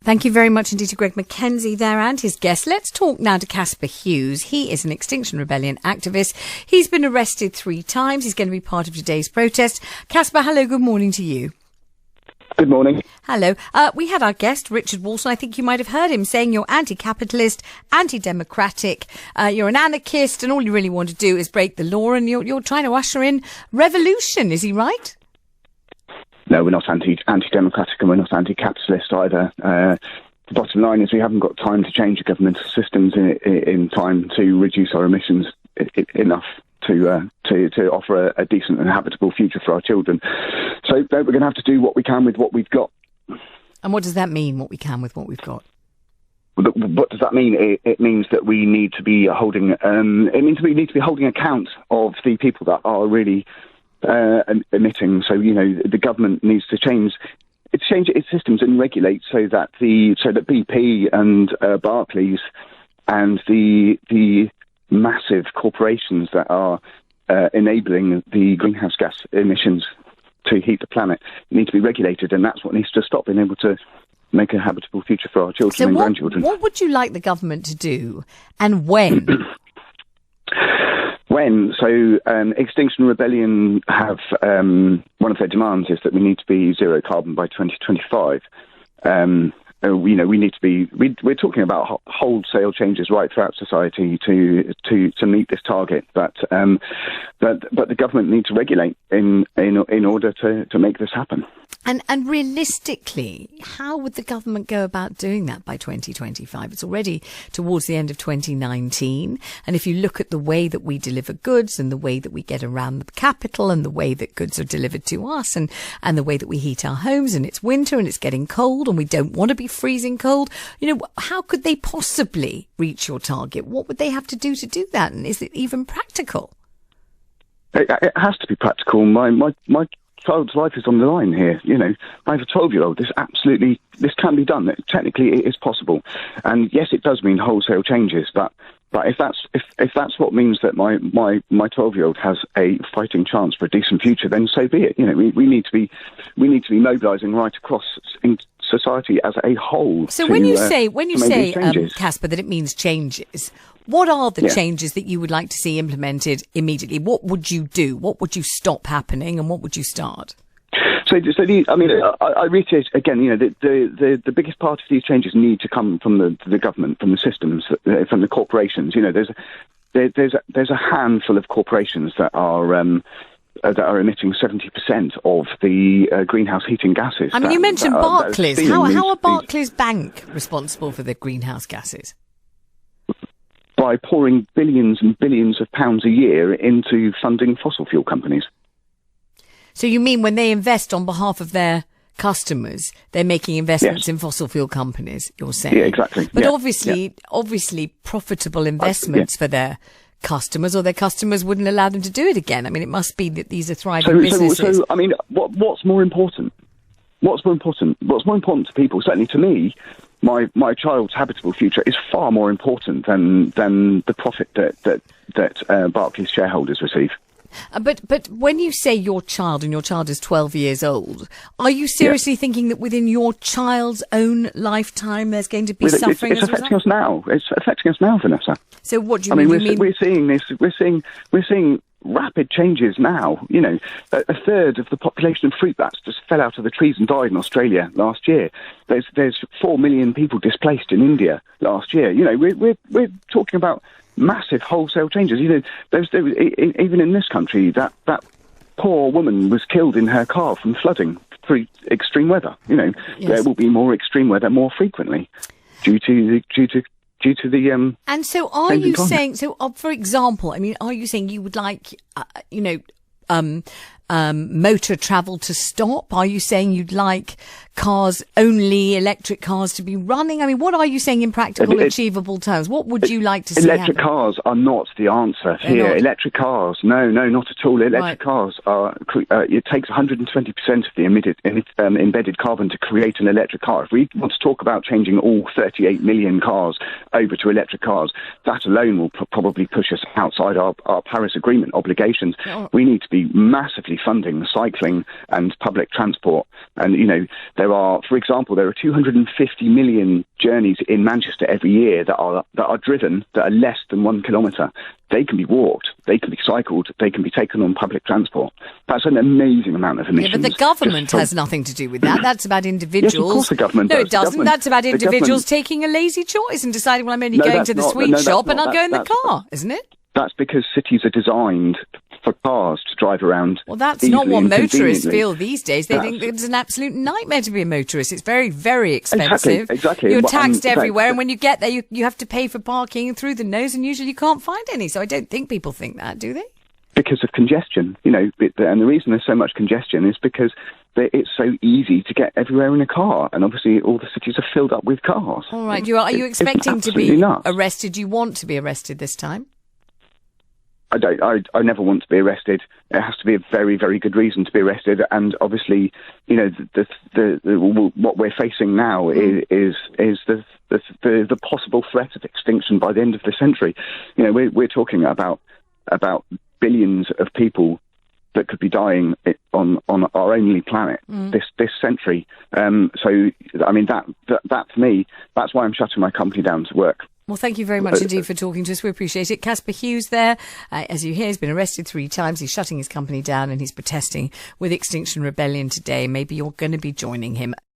Thank you very much indeed to Greg Mackenzie there and his guest. Let's talk now to Caspar Hughes. He is an Extinction Rebellion activist. He's been arrested 3 times. He's going to be part of today's protest. Caspar, hello, good morning to you. Good morning. Hello. We had our guest, Richard Walton. I think you might have heard him saying you're anti-capitalist, anti-democratic, you're an anarchist, and all you really want to do is break the law, and you're trying to usher in revolution. Is he right? No, we're not anti-democratic and we're not anti-capitalist either. The bottom line is we haven't got time to change the governmental systems in time to reduce our emissions enough to offer a decent and habitable future for our children. So we're going to have to do what we can with what we've got. And what does that mean, what we can with what we've got? What does that mean? It means that we need to be holding. Holding account of the people that are really emitting. So the government needs to change its systems and regulate so that BP and Barclays and the massive corporations that are enabling the greenhouse gas emissions to heat the planet need to be regulated, and that's what needs to stop, being able to make a habitable future for our children and grandchildren. What would you like the government to do, and when? Extinction Rebellion have one of their demands is that we need to be zero carbon by 2025. We need to be. We're talking about wholesale changes right throughout society to meet this target, but the government needs to regulate in order to make this happen. And realistically, how would the government go about doing that by 2025? It's already towards the end of 2019. And if you look at the way that we deliver goods and the way that we get around the capital and the way that goods are delivered to us and the way that we heat our homes, and it's winter and it's getting cold and we don't want to be freezing cold, how could they possibly reach your target? What would they have to do that? And is it even practical? It has to be practical. My child's life is on the line here. I have a 12-year-old. This can be done. Technically, it is possible. And yes, it does mean wholesale changes. But if that's what means that my 12-year-old has a fighting chance for a decent future, then so be it. We need to be mobilising right across in society as a whole. So when you say, Caspar, that it means changes, what are the changes that you would like to see implemented immediately? What would you do? What would you stop happening, and what would you start? I reiterate again. The biggest part of these changes need to come from the government, from the systems, from the corporations. There's a handful of corporations that are emitting 70% of the greenhouse heating gases. I mean, you mentioned Barclays. How are Barclays Bank responsible for the greenhouse gases? By pouring billions and billions of pounds a year into funding fossil fuel companies. So you mean when they invest on behalf of their customers, they're making investments in fossil fuel companies, you're saying? Yeah, exactly. But obviously profitable investments for their customers, or their customers wouldn't allow them to do it again. I mean, it must be that these are thriving businesses. So, I mean, what's more important? What's more important to people, certainly to me, my child's habitable future is far more important than the profit that Barclays shareholders receive. But when you say your child, and your child is 12 years old, are you seriously thinking that within your child's own lifetime there's going to be suffering as a result? It's affecting us now. It's affecting us now, Vanessa. So what do you mean? We're seeing this. We're seeing rapid changes now. A third of the population of fruit bats just fell out of the trees and died in Australia last year. There's 4 million people displaced in India last year. We're talking about massive wholesale changes. Even in this country, that poor woman was killed in her car from flooding through extreme weather. There will be more extreme weather more frequently due to the and so are you saying, for example, I mean, are you saying you would like motor travel to stop? Are you saying you'd like electric cars to be running? I mean, what are you saying in practical, achievable terms? What would you like to see Electric cars are not the answer here. Electric cars, no, not at all. Electric cars are, it takes 120% of the embedded carbon to create an electric car. If we want to talk about changing all 38 million cars over to electric cars, that alone will probably push us outside our Paris Agreement obligations. We need to be massively funding cycling and public transport. And, There are, for example, 250 million journeys in Manchester every year that are driven that are less than 1 kilometre. They can be walked, they can be cycled, they can be taken on public transport. That's an amazing amount of emissions. Yeah, but the government has nothing to do with that. That's about individuals. Yes, of course the government No, does. it doesn't. That's about individuals taking a lazy choice and deciding, well, I'm only going to the sweet shop and I'll go in the car, isn't it? That's because cities are designed for cars to drive around. Well, that's not what motorists feel these days. They think it's an absolute nightmare to be a motorist. It's very, very expensive. Exactly. You're taxed everywhere, and when you get there, you have to pay for parking through the nose, and usually you can't find any. So I don't think people think that, do they? Because of congestion, and the reason there's so much congestion is because it's so easy to get everywhere in a car, and obviously all the cities are filled up with cars. All right, are you expecting to be arrested? Do you want to be arrested this time? I never want to be arrested. It has to be a very, very good reason to be arrested. And obviously, what we're facing now is the possible threat of extinction by the end of the century. We're talking about billions of people that could be dying on our only planet this century. So, I mean, that for me, that's why I'm shutting my company down to work. Well, thank you very much indeed for talking to us. We appreciate it. Caspar Hughes there, as you hear, he's been arrested 3 times. He's shutting his company down and he's protesting with Extinction Rebellion today. Maybe you're going to be joining him.